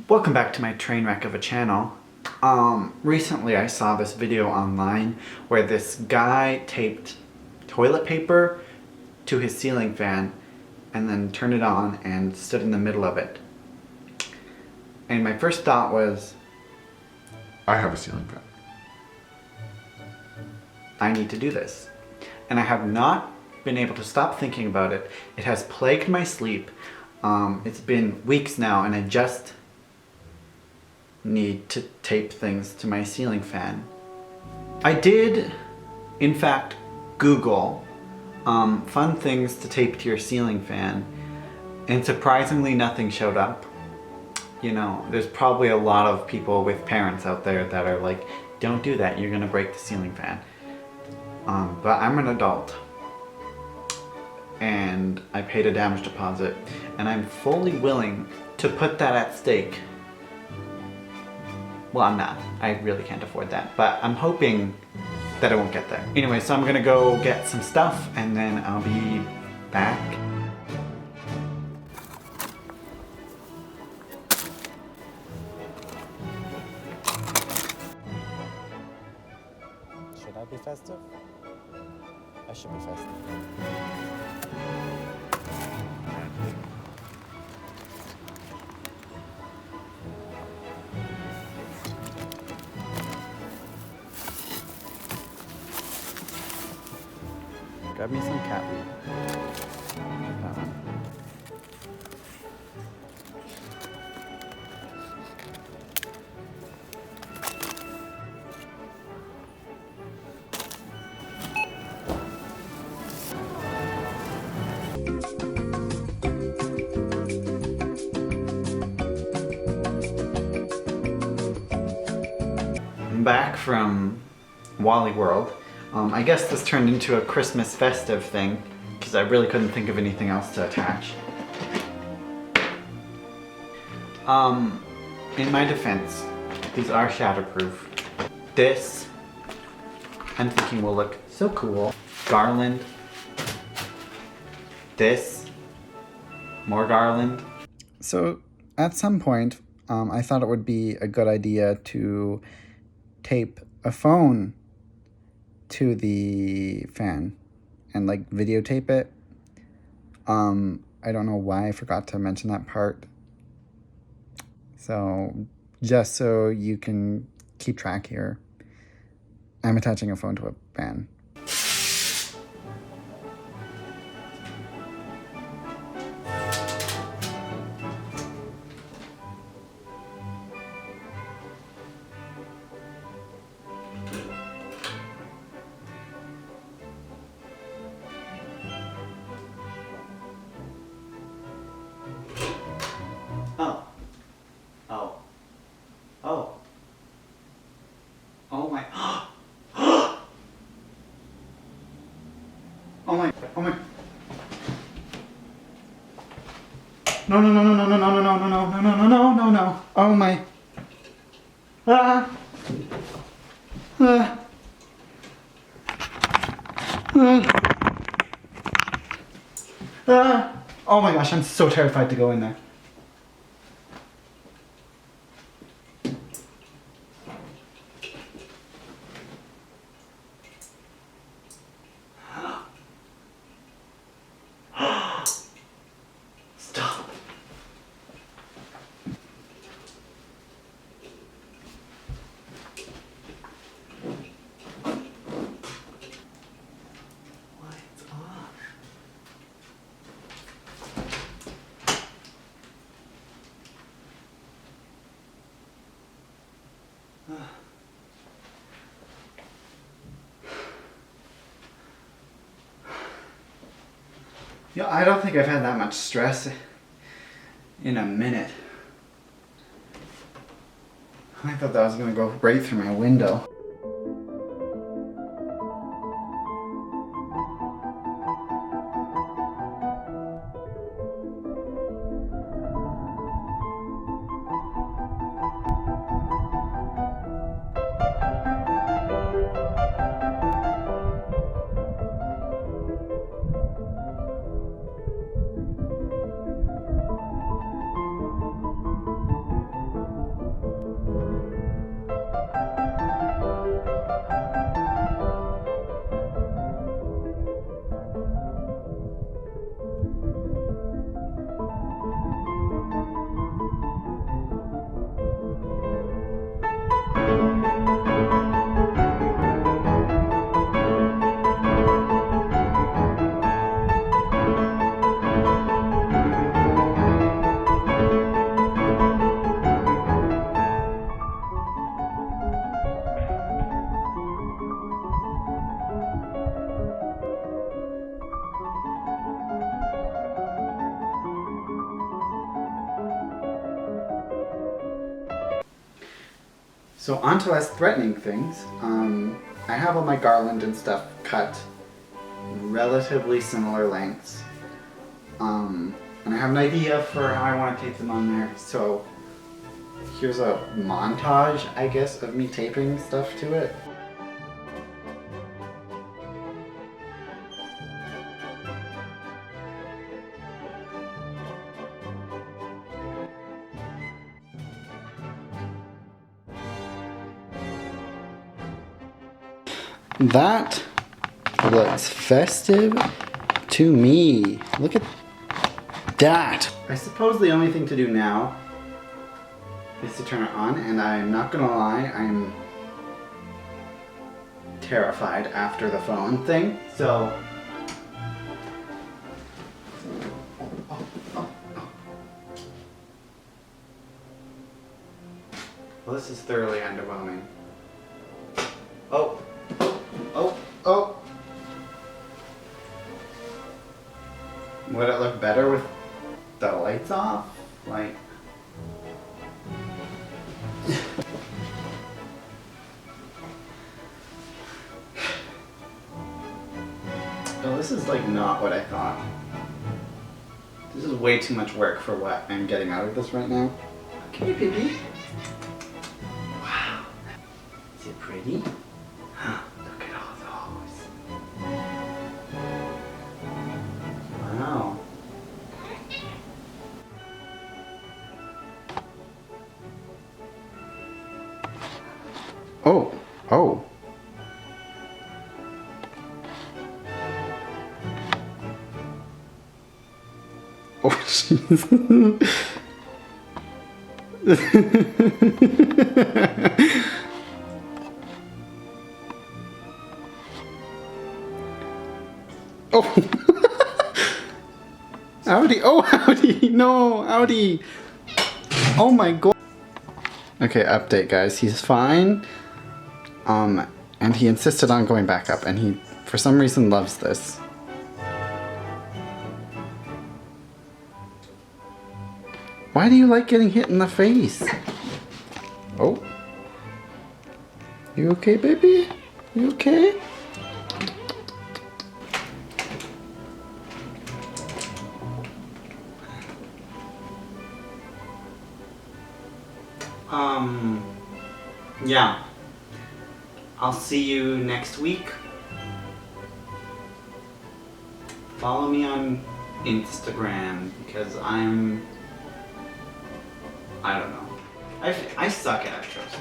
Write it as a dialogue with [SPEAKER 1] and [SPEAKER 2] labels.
[SPEAKER 1] Welcome back to my train wreck of a channel. Recently I saw this video online where this guy taped toilet paper to his ceiling fan and then turned it on and stood in the middle of it. And my first thought was,
[SPEAKER 2] I have a ceiling fan.
[SPEAKER 1] I need to do this. And I have not been able to stop thinking about it. It has plagued my sleep. It's been weeks now and I just need to tape things to my ceiling fan. I did, in fact, Google fun things to tape to your ceiling fan, and surprisingly nothing showed up. You know, there's probably a lot of people with parents out there that are like, don't do that, you're gonna break the ceiling fan. But I'm an adult and I paid a damage deposit and I'm fully willing to put that at stake. Well, I'm not. I really can't afford that, but I'm hoping that I won't get there. Anyway, so I'm gonna go get some stuff and then I'll be back. Should I be festive? I should be festive. Grab me some cat food. That one. I'm back from Wally World. I guess this turned into a Christmas festive thing because I really couldn't think of anything else to attach. In my defense, these are shatterproof. This, I'm thinking will look so cool. Garland. This, more garland. So at some point, I thought it would be a good idea to tape a phone to the fan and like videotape it. I don't know why I forgot to mention that part. So just so you can keep track here, I'm attaching a phone to a fan. Oh my. Oh my. No. Oh my. Ah. Ah. Ah. Oh my gosh, I'm so terrified to go in there. Stop. Lights off. Yeah, I don't think I've had that much stress in a minute. I thought that was gonna go right through my window. So on to less threatening things. I have all my garland and stuff cut relatively similar lengths. And I have an idea for how I want to tape them on there. So here's a montage, I guess, of me taping stuff to it. That looks festive to me. Look at that. I suppose the only thing to do now is to turn it on, and I'm not gonna lie, I'm terrified after the phone thing. So well, this is thoroughly underwhelming. Oh. Oh. Would it look better with the lights off? Like... Oh, this is like not what I thought. This is way too much work for what I'm getting out of this right now. Okay, baby. Wow. Is it pretty? Look at all those. Wow. Oh. Oh. Oh, jeez. Oh. Audi. Oh, Audi. No, Audi. Oh my god. Okay, update, guys. He's fine. And he insisted on going back up, and he, for some reason, loves this. Why do you like getting hit in the face? Oh. You okay, baby? You okay? Yeah. I'll see you next week. Follow me on Instagram because I don't know. I suck at outros.